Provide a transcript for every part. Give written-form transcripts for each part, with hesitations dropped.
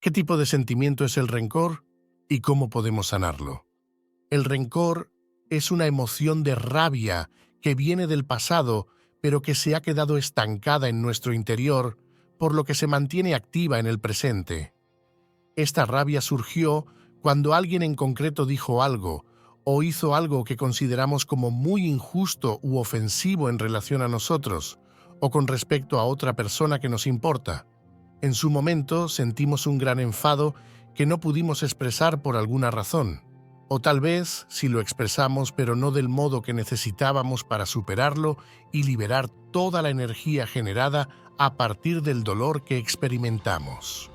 ¿Qué tipo de sentimiento es el rencor y cómo podemos sanarlo? El rencor es una emoción de rabia que viene del pasado, pero que se ha quedado estancada en nuestro interior, por lo que se mantiene activa en el presente. Esta rabia surgió cuando alguien en concreto dijo algo o hizo algo que consideramos como muy injusto u ofensivo en relación a nosotros o con respecto a otra persona que nos importa. En su momento sentimos un gran enfado que no pudimos expresar por alguna razón. O tal vez si lo expresamos pero no del modo que necesitábamos para superarlo y liberar toda la energía generada a partir del dolor que experimentamos.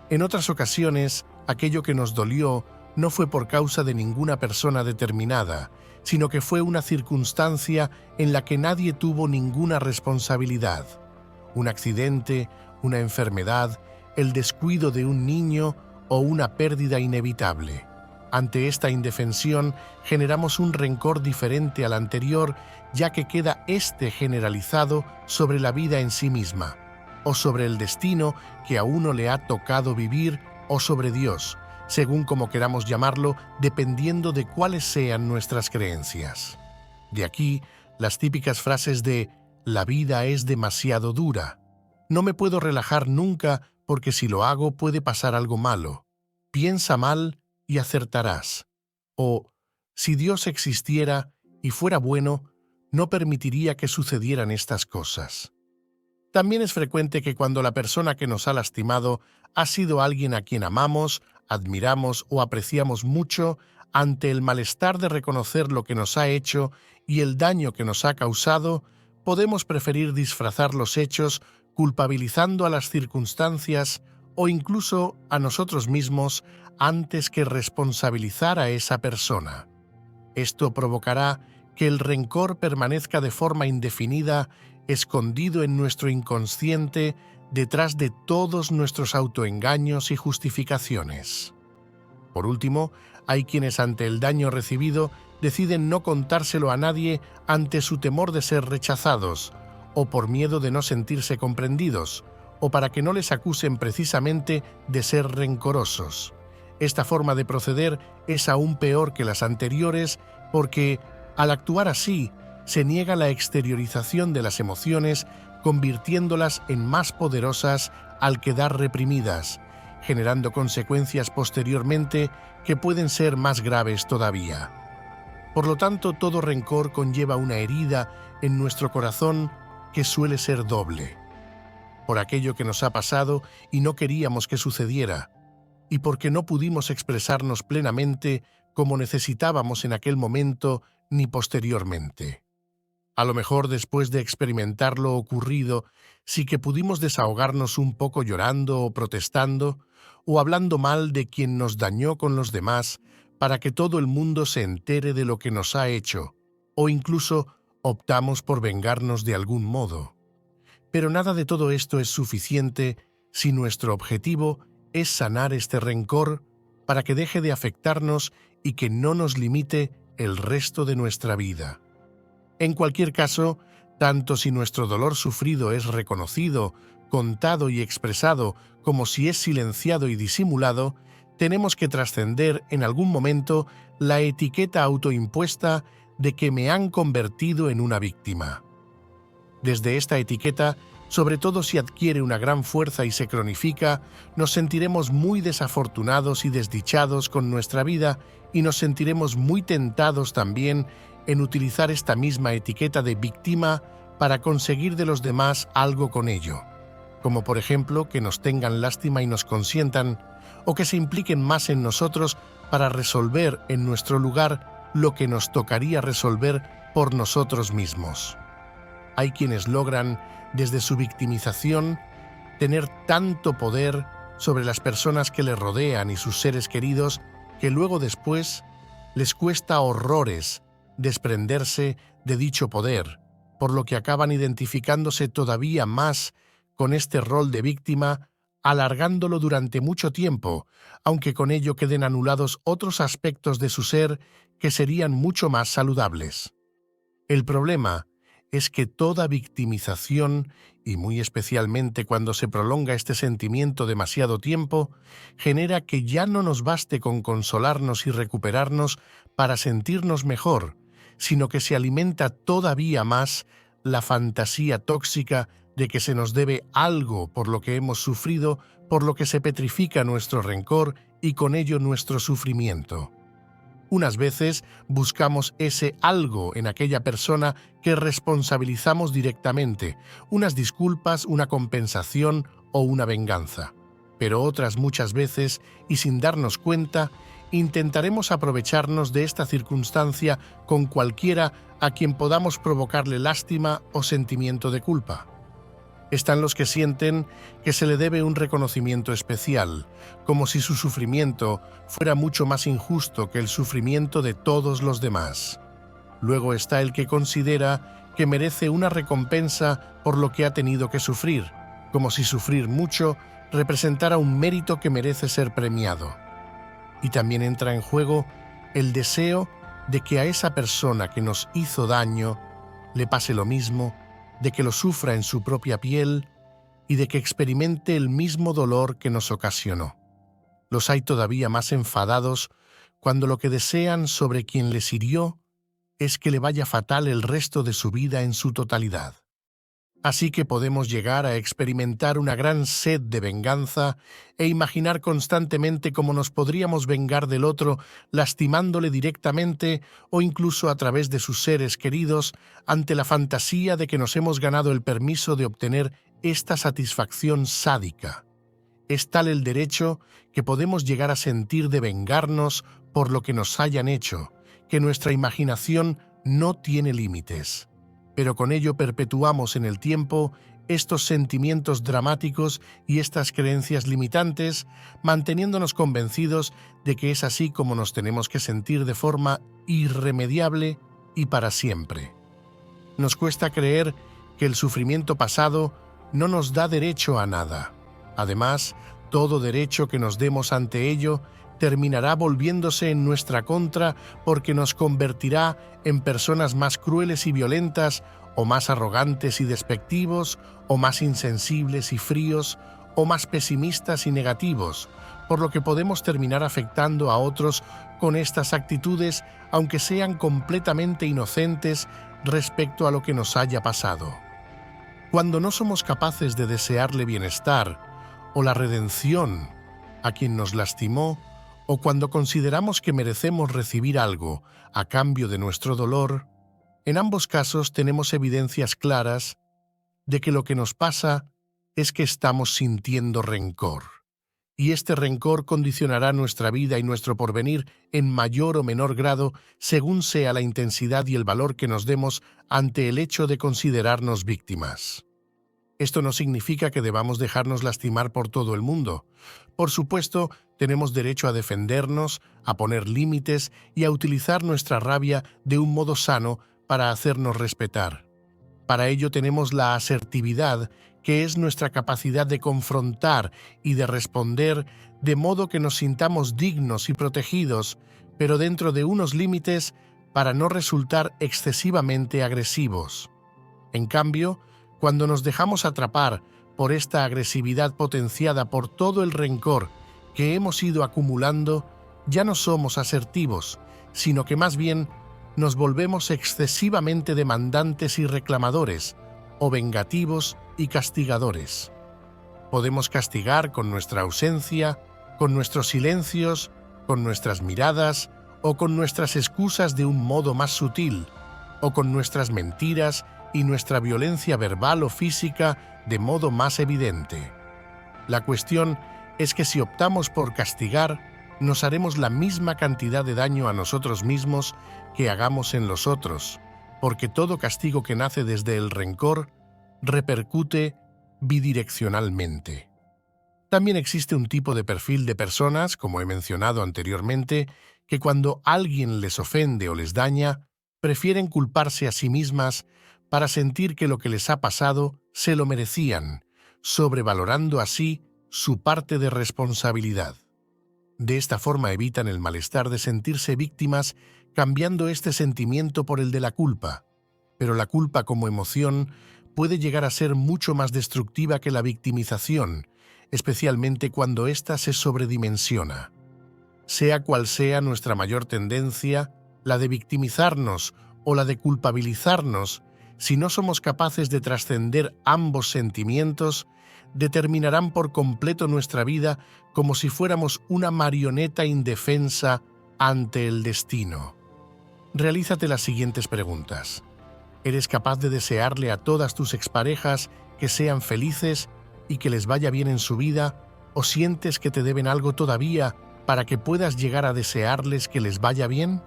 En otras ocasiones, aquello que nos dolió no fue por causa de ninguna persona determinada, sino que fue una circunstancia en la que nadie tuvo ninguna responsabilidad. Un accidente, una enfermedad, el descuido de un niño o una pérdida inevitable. Ante esta indefensión, generamos un rencor diferente al anterior, ya que queda generalizado sobre la vida en sí misma, o sobre el destino que a uno le ha tocado vivir, o sobre Dios, según como queramos llamarlo, dependiendo de cuáles sean nuestras creencias. De aquí, las típicas frases de «la vida es demasiado dura», «no me puedo relajar nunca porque si lo hago puede pasar algo malo», «piensa mal y acertarás», o «si Dios existiera y fuera bueno, no permitiría que sucedieran estas cosas». También es frecuente que cuando la persona que nos ha lastimado ha sido alguien a quien amamos, admiramos o apreciamos mucho, ante el malestar de reconocer lo que nos ha hecho y el daño que nos ha causado, podemos preferir disfrazar los hechos culpabilizando a las circunstancias o incluso a nosotros mismos antes que responsabilizar a esa persona. Esto provocará que el rencor permanezca de forma indefinida, escondido en nuestro inconsciente, detrás de todos nuestros autoengaños y justificaciones. Por último, hay quienes ante el daño recibido deciden no contárselo a nadie ante su temor de ser rechazados, o por miedo de no sentirse comprendidos, o para que no les acusen precisamente de ser rencorosos. Esta forma de proceder es aún peor que las anteriores porque, al actuar así, se niega la exteriorización de las emociones, convirtiéndolas en más poderosas al quedar reprimidas, generando consecuencias posteriormente que pueden ser más graves todavía. Por lo tanto, todo rencor conlleva una herida en nuestro corazón que suele ser doble, por aquello que nos ha pasado y no queríamos que sucediera, y porque no pudimos expresarnos plenamente como necesitábamos en aquel momento ni posteriormente. A lo mejor después de experimentar lo ocurrido, sí que pudimos desahogarnos un poco llorando o protestando, o hablando mal de quien nos dañó con los demás para que todo el mundo se entere de lo que nos ha hecho, o incluso optamos por vengarnos de algún modo. Pero nada de todo esto es suficiente si nuestro objetivo es sanar este rencor para que deje de afectarnos y que no nos limite el resto de nuestra vida. En cualquier caso, tanto si nuestro dolor sufrido es reconocido, contado y expresado, como si es silenciado y disimulado, tenemos que trascender en algún momento la etiqueta autoimpuesta de que me han convertido en una víctima. Desde esta etiqueta, sobre todo si adquiere una gran fuerza y se cronifica, nos sentiremos muy desafortunados y desdichados con nuestra vida y nos sentiremos muy tentados también en utilizar esta misma etiqueta de víctima para conseguir de los demás algo con ello, como por ejemplo que nos tengan lástima y nos consientan, o que se impliquen más en nosotros para resolver en nuestro lugar lo que nos tocaría resolver por nosotros mismos. Hay quienes logran, desde su victimización, tener tanto poder sobre las personas que les rodean y sus seres queridos que luego después les cuesta horrores desprenderse de dicho poder, por lo que acaban identificándose todavía más con este rol de víctima, alargándolo durante mucho tiempo, aunque con ello queden anulados otros aspectos de su ser que serían mucho más saludables. El problema es que toda victimización y muy especialmente cuando se prolonga este sentimiento demasiado tiempo, genera que ya no nos baste con consolarnos y recuperarnos para sentirnos mejor, sino que se alimenta todavía más la fantasía tóxica de que se nos debe algo por lo que hemos sufrido, por lo que se petrifica nuestro rencor y con ello nuestro sufrimiento. Unas veces buscamos ese algo en aquella persona que responsabilizamos directamente, unas disculpas, una compensación o una venganza. Pero otras muchas veces, y sin darnos cuenta, intentaremos aprovecharnos de esta circunstancia con cualquiera a quien podamos provocarle lástima o sentimiento de culpa. Están los que sienten que se le debe un reconocimiento especial, como si su sufrimiento fuera mucho más injusto que el sufrimiento de todos los demás. Luego está el que considera que merece una recompensa por lo que ha tenido que sufrir, como si sufrir mucho representara un mérito que merece ser premiado. Y también entra en juego el deseo de que a esa persona que nos hizo daño le pase lo mismo, de que lo sufra en su propia piel y de que experimente el mismo dolor que nos ocasionó. Los hay todavía más enfadados cuando lo que desean sobre quien les hirió es que le vaya fatal el resto de su vida en su totalidad. Así que podemos llegar a experimentar una gran sed de venganza e imaginar constantemente cómo nos podríamos vengar del otro lastimándole directamente o incluso a través de sus seres queridos ante la fantasía de que nos hemos ganado el permiso de obtener esta satisfacción sádica. Es tal el derecho que podemos llegar a sentir de vengarnos por lo que nos hayan hecho, que nuestra imaginación no tiene límites. Pero con ello perpetuamos en el tiempo estos sentimientos dramáticos y estas creencias limitantes, manteniéndonos convencidos de que es así como nos tenemos que sentir de forma irremediable y para siempre. Nos cuesta creer que el sufrimiento pasado no nos da derecho a nada. Además, todo derecho que nos demos ante ello terminará volviéndose en nuestra contra porque nos convertirá en personas más crueles y violentas, o más arrogantes y despectivos, o más insensibles y fríos, o más pesimistas y negativos, por lo que podemos terminar afectando a otros con estas actitudes, aunque sean completamente inocentes respecto a lo que nos haya pasado. Cuando no somos capaces de desearle bienestar o la redención a quien nos lastimó, o cuando consideramos que merecemos recibir algo a cambio de nuestro dolor, en ambos casos tenemos evidencias claras de que lo que nos pasa es que estamos sintiendo rencor. Y este rencor condicionará nuestra vida y nuestro porvenir en mayor o menor grado según sea la intensidad y el valor que nos demos ante el hecho de considerarnos víctimas. Esto no significa que debamos dejarnos lastimar por todo el mundo. Por supuesto, tenemos derecho a defendernos, a poner límites y a utilizar nuestra rabia de un modo sano para hacernos respetar. Para ello tenemos la asertividad, que es nuestra capacidad de confrontar y de responder de modo que nos sintamos dignos y protegidos, pero dentro de unos límites para no resultar excesivamente agresivos. En cambio, cuando nos dejamos atrapar por esta agresividad potenciada por todo el rencor que hemos ido acumulando, ya no somos asertivos, sino que más bien nos volvemos excesivamente demandantes y reclamadores, o vengativos y castigadores. Podemos castigar con nuestra ausencia, con nuestros silencios, con nuestras miradas o con nuestras excusas de un modo más sutil, o con nuestras mentiras y nuestra violencia verbal o física de modo más evidente. La cuestión es que si optamos por castigar, nos haremos la misma cantidad de daño a nosotros mismos que hagamos en los otros, porque todo castigo que nace desde el rencor repercute bidireccionalmente. También existe un tipo de perfil de personas, como he mencionado anteriormente, que cuando alguien les ofende o les daña, prefieren culparse a sí mismas para sentir que lo que les ha pasado se lo merecían, sobrevalorando así su parte de responsabilidad. De esta forma evitan el malestar de sentirse víctimas, cambiando este sentimiento por el de la culpa. Pero la culpa como emoción puede llegar a ser mucho más destructiva que la victimización, especialmente cuando ésta se sobredimensiona. Sea cual sea nuestra mayor tendencia, la de victimizarnos o la de culpabilizarnos, si no somos capaces de trascender ambos sentimientos, determinarán por completo nuestra vida como si fuéramos una marioneta indefensa ante el destino. Realízate las siguientes preguntas. ¿Eres capaz de desearle a todas tus exparejas que sean felices y que les vaya bien en su vida, o sientes que te deben algo todavía para que puedas llegar a desearles que les vaya bien?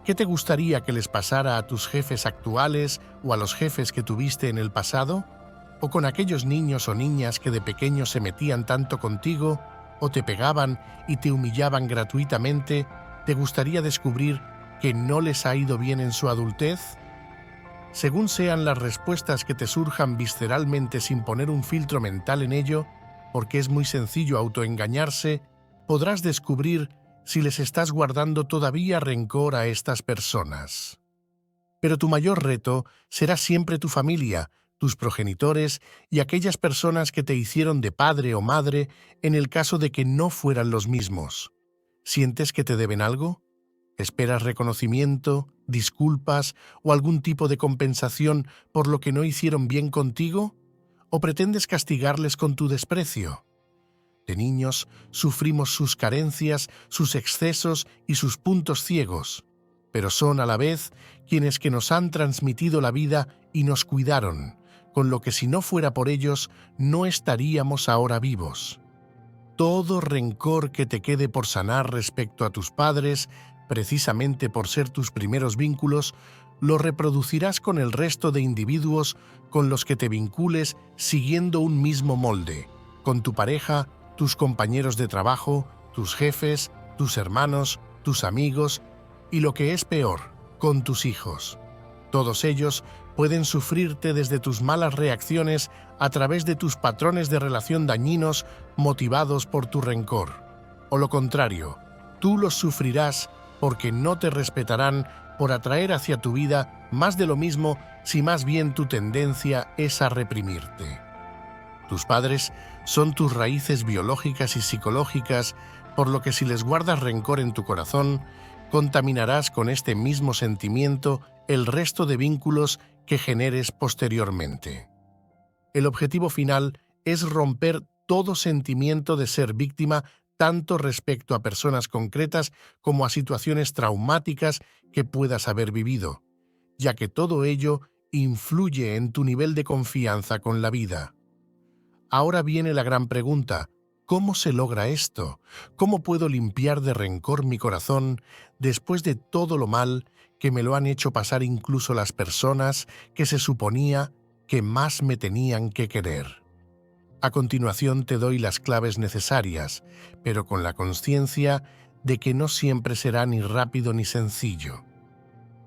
¿Qué te gustaría que les pasara a tus jefes actuales o a los jefes que tuviste en el pasado? ¿O con aquellos niños o niñas que de pequeños se metían tanto contigo, o te pegaban y te humillaban gratuitamente? ¿Te gustaría descubrir que no les ha ido bien en su adultez? Según sean las respuestas que te surjan visceralmente sin poner un filtro mental en ello, porque es muy sencillo autoengañarse, podrás descubrir si les estás guardando todavía rencor a estas personas. Pero tu mayor reto será siempre tu familia, tus progenitores y aquellas personas que te hicieron de padre o madre en el caso de que no fueran los mismos. ¿Sientes que te deben algo? ¿Esperas reconocimiento, disculpas o algún tipo de compensación por lo que no hicieron bien contigo? ¿O pretendes castigarles con tu desprecio? De niños sufrimos sus carencias, sus excesos y sus puntos ciegos, pero son a la vez quienes que nos han transmitido la vida y nos cuidaron, con lo que si no fuera por ellos no estaríamos ahora vivos. Todo rencor que te quede por sanar respecto a tus padres, precisamente por ser tus primeros vínculos, lo reproducirás con el resto de individuos con los que te vincules siguiendo un mismo molde, con tu pareja, tus compañeros de trabajo, tus jefes, tus hermanos, tus amigos y, lo que es peor, con tus hijos. Todos ellos pueden sufrirte desde tus malas reacciones a través de tus patrones de relación dañinos motivados por tu rencor. O lo contrario, tú los sufrirás porque no te respetarán por atraer hacia tu vida más de lo mismo si más bien tu tendencia es a reprimirte. Tus padres son tus raíces biológicas y psicológicas, por lo que si les guardas rencor en tu corazón, contaminarás con este mismo sentimiento el resto de vínculos que generes posteriormente. El objetivo final es romper todo sentimiento de ser víctima, tanto respecto a personas concretas como a situaciones traumáticas que puedas haber vivido, ya que todo ello influye en tu nivel de confianza con la vida. Ahora viene la gran pregunta: ¿cómo se logra esto? ¿Cómo puedo limpiar de rencor mi corazón después de todo lo mal que me lo han hecho pasar incluso las personas que se suponía que más me tenían que querer? A continuación te doy las claves necesarias, pero con la consciencia de que no siempre será ni rápido ni sencillo.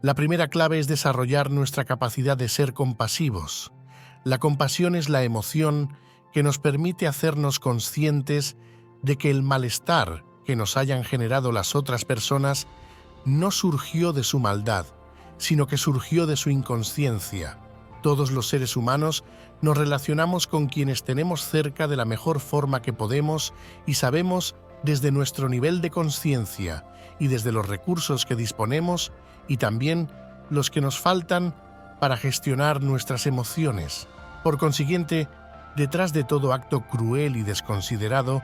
La primera clave es desarrollar nuestra capacidad de ser compasivos. La compasión es la emoción que nos permite hacernos conscientes de que el malestar que nos hayan generado las otras personas no surgió de su maldad, sino que surgió de su inconsciencia. Todos los seres humanos nos relacionamos con quienes tenemos cerca de la mejor forma que podemos y sabemos desde nuestro nivel de conciencia y desde los recursos que disponemos y también los que nos faltan para gestionar nuestras emociones. Por consiguiente, detrás de todo acto cruel y desconsiderado,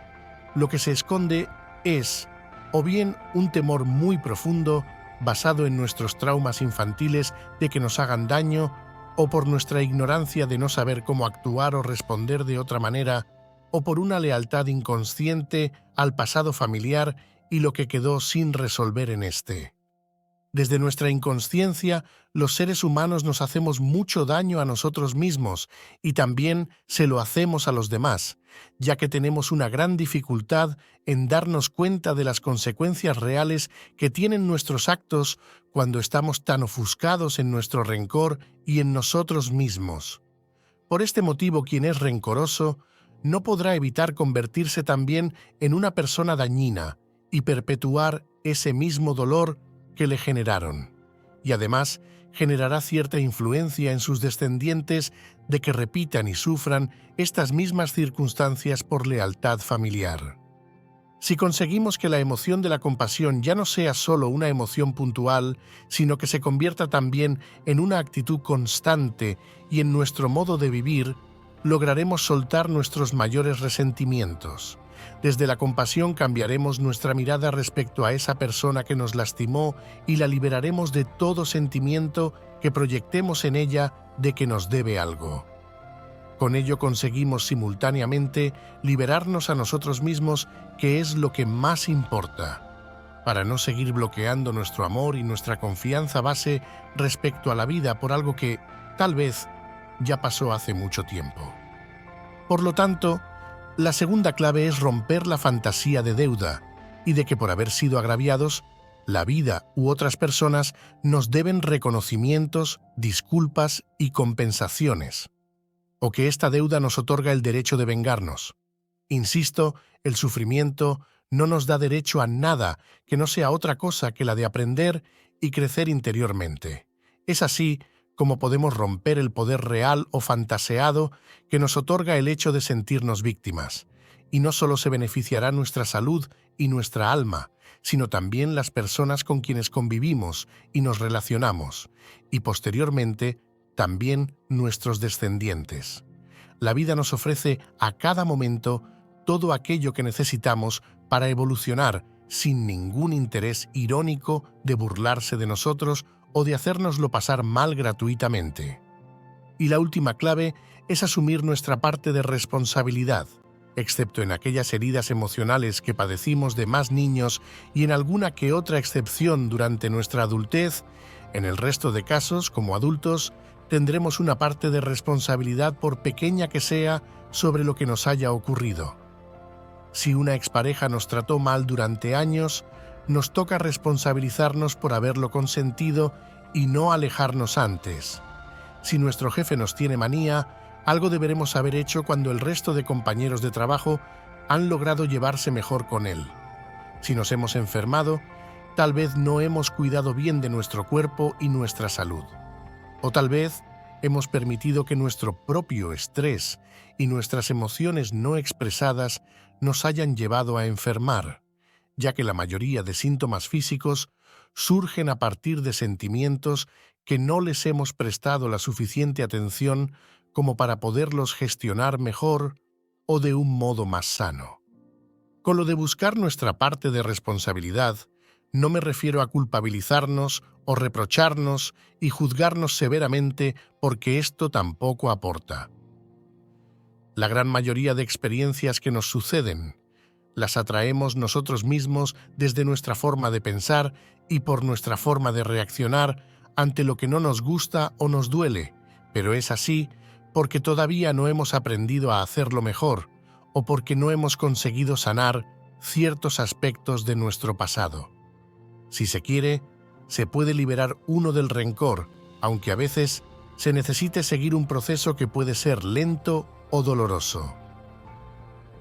lo que se esconde es, o bien un temor muy profundo, basado en nuestros traumas infantiles de que nos hagan daño, o por nuestra ignorancia de no saber cómo actuar o responder de otra manera, o por una lealtad inconsciente al pasado familiar y lo que quedó sin resolver en este. Desde nuestra inconsciencia, los seres humanos nos hacemos mucho daño a nosotros mismos y también se lo hacemos a los demás, ya que tenemos una gran dificultad en darnos cuenta de las consecuencias reales que tienen nuestros actos cuando estamos tan ofuscados en nuestro rencor y en nosotros mismos. Por este motivo, quien es rencoroso no podrá evitar convertirse también en una persona dañina y perpetuar ese mismo dolor que le generaron. Y además, generará cierta influencia en sus descendientes de que repitan y sufran estas mismas circunstancias por lealtad familiar. Si conseguimos que la emoción de la compasión ya no sea solo una emoción puntual, sino que se convierta también en una actitud constante y en nuestro modo de vivir, lograremos soltar nuestros mayores resentimientos. Desde la compasión cambiaremos nuestra mirada respecto a esa persona que nos lastimó y la liberaremos de todo sentimiento que proyectemos en ella de que nos debe algo. Con ello conseguimos simultáneamente liberarnos a nosotros mismos, que es lo que más importa, para no seguir bloqueando nuestro amor y nuestra confianza base respecto a la vida por algo que, tal vez, ya pasó hace mucho tiempo. Por lo tanto, la segunda clave es romper la fantasía de deuda y de que por haber sido agraviados, la vida u otras personas nos deben reconocimientos, disculpas y compensaciones, o que esta deuda nos otorga el derecho de vengarnos. Insisto, el sufrimiento no nos da derecho a nada que no sea otra cosa que la de aprender y crecer interiormente. Es así como podemos romper el poder real o fantaseado que nos otorga el hecho de sentirnos víctimas, y no solo se beneficiará nuestra salud y nuestra alma, sino también las personas con quienes convivimos y nos relacionamos, y posteriormente también nuestros descendientes. La vida nos ofrece a cada momento todo aquello que necesitamos para evolucionar sin ningún interés irónico de burlarse de nosotros o de hacérnoslo pasar mal gratuitamente. Y la última clave es asumir nuestra parte de responsabilidad, excepto en aquellas heridas emocionales que padecimos de más niños y en alguna que otra excepción durante nuestra adultez. En el resto de casos, como adultos, tendremos una parte de responsabilidad, por pequeña que sea, sobre lo que nos haya ocurrido. Si una expareja nos trató mal durante años, nos toca responsabilizarnos por haberlo consentido y no alejarnos antes. Si nuestro jefe nos tiene manía, algo deberemos haber hecho cuando el resto de compañeros de trabajo han logrado llevarse mejor con él. Si nos hemos enfermado, tal vez no hemos cuidado bien de nuestro cuerpo y nuestra salud. O tal vez hemos permitido que nuestro propio estrés y nuestras emociones no expresadas nos hayan llevado a enfermar, ya que la mayoría de síntomas físicos surgen a partir de sentimientos que no les hemos prestado la suficiente atención como para poderlos gestionar mejor o de un modo más sano. Con lo de buscar nuestra parte de responsabilidad, no me refiero a culpabilizarnos o reprocharnos y juzgarnos severamente, porque esto tampoco aporta. La gran mayoría de experiencias que nos suceden las atraemos nosotros mismos desde nuestra forma de pensar y por nuestra forma de reaccionar ante lo que no nos gusta o nos duele, pero es así porque todavía no hemos aprendido a hacerlo mejor o porque no hemos conseguido sanar ciertos aspectos de nuestro pasado. Si se quiere, se puede liberar uno del rencor, aunque a veces se necesite seguir un proceso que puede ser lento o doloroso.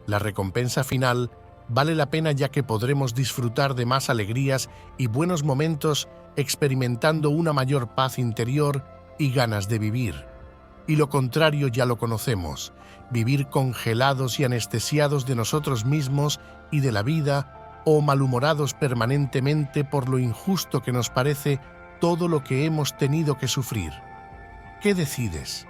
La recompensa final vale la pena, ya que podremos disfrutar de más alegrías y buenos momentos experimentando una mayor paz interior y ganas de vivir. Y lo contrario ya lo conocemos, vivir congelados y anestesiados de nosotros mismos y de la vida, o malhumorados permanentemente por lo injusto que nos parece todo lo que hemos tenido que sufrir. ¿Qué decides?